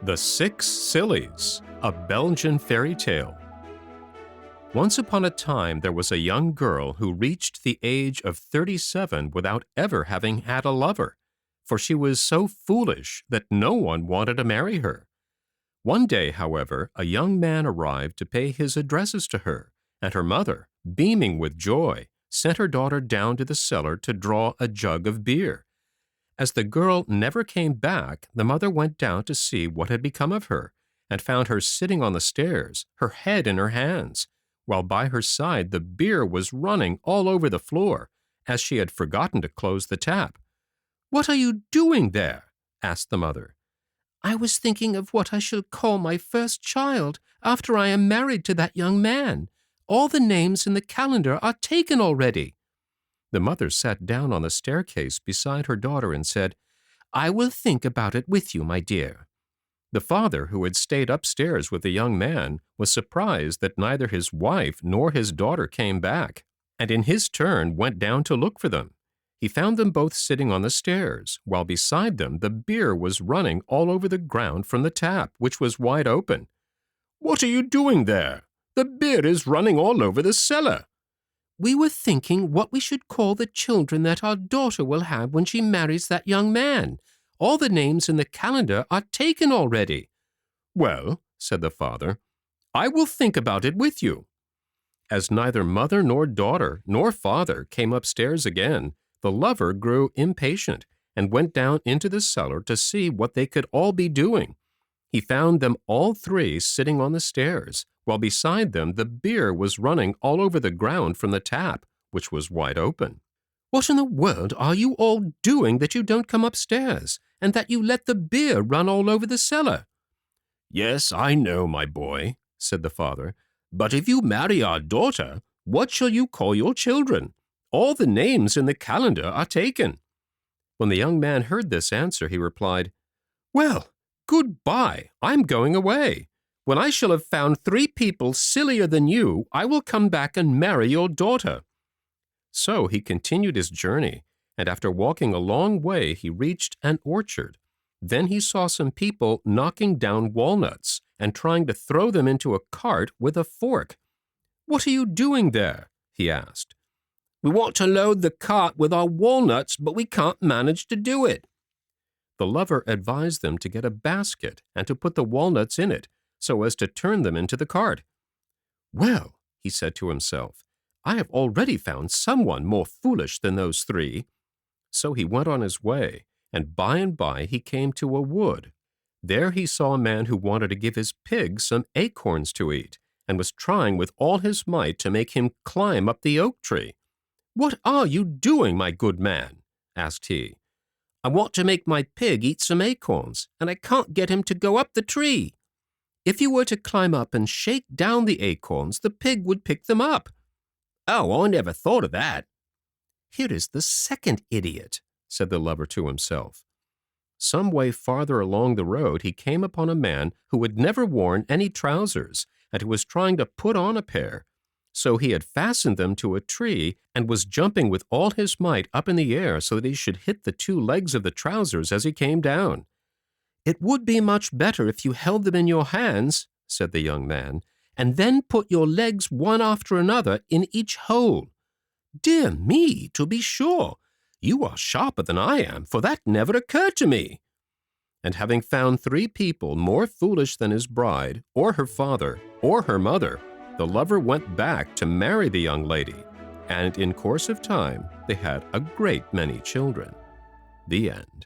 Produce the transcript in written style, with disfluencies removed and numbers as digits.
The Six Sillies, a Belgian fairy tale. Once upon a time there was a young girl who reached the age of 37 without ever having had a lover, for she was so foolish that no one wanted to marry her. One day, however, a young man arrived to pay his addresses to her, and her mother, beaming with joy, sent her daughter down to the cellar to draw a jug of beer. As the girl never came back, the mother went down to see what had become of her, and found her sitting on the stairs, her head in her hands, while by her side the beer was running all over the floor, as she had forgotten to close the tap. "What are you doing there?" asked the mother. "I was thinking of what I shall call my first child after I am married to that young man. All the names in the calendar are taken already." The mother sat down on the staircase beside her daughter and said, "I will think about it with you, my dear." The father, who had stayed upstairs with the young man, was surprised that neither his wife nor his daughter came back, and in his turn went down to look for them. He found them both sitting on the stairs, while beside them the beer was running all over the ground from the tap, which was wide open. "What are you doing there? The beer is running all over the cellar." "We were thinking what we should call the children that our daughter will have when she marries that young man. All the names in the calendar are taken already." "Well," said the father, "I will think about it with you." As neither mother nor daughter nor father came upstairs again, the lover grew impatient and went down into the cellar to see what they could all be doing. He found them all three sitting on the stairs, while beside them the beer was running all over the ground from the tap, which was wide open. "What in the world are you all doing that you don't come upstairs, and that you let the beer run all over the cellar?" "Yes, I know, my boy," said the father, "but if you marry our daughter, what shall you call your children? All the names in the calendar are taken." When the young man heard this answer, he replied, "Well, goodbye, I'm going away. When I shall have found 3 people sillier than you, I will come back and marry your daughter." So he continued his journey, and after walking a long way, he reached an orchard. Then he saw some people knocking down walnuts and trying to throw them into a cart with a fork. "What are you doing there?" he asked. "We want to load the cart with our walnuts, but we can't manage to do it." The lover advised them to get a basket and to put the walnuts in it, so as to turn them into the cart. "Well," he said to himself, "I have already found someone more foolish than those 3. So he went on his way, and by he came to a wood. There he saw a man who wanted to give his pig some acorns to eat, and was trying with all his might to make him climb up the oak tree. "What are you doing, my good man?" asked he. "I want to make my pig eat some acorns, and I can't get him to go up the tree." "If you were to climb up and shake down the acorns, the pig would pick them up." "Oh, I never thought of that." "Here is the second idiot," said the lover to himself. Some way farther along the road he came upon a man who had never worn any trousers, and who was trying to put on a pair. So he had fastened them to a tree and was jumping with all his might up in the air so that he should hit the 2 legs of the trousers as he came down. "It would be much better if you held them in your hands," said the young man, "and then put your legs one after another in each hole." "Dear me, to be sure, you are sharper than I am, for that never occurred to me." And having found 3 people more foolish than his bride, or her father, or her mother, the lover went back to marry the young lady, and in course of time they had a great many children. The end.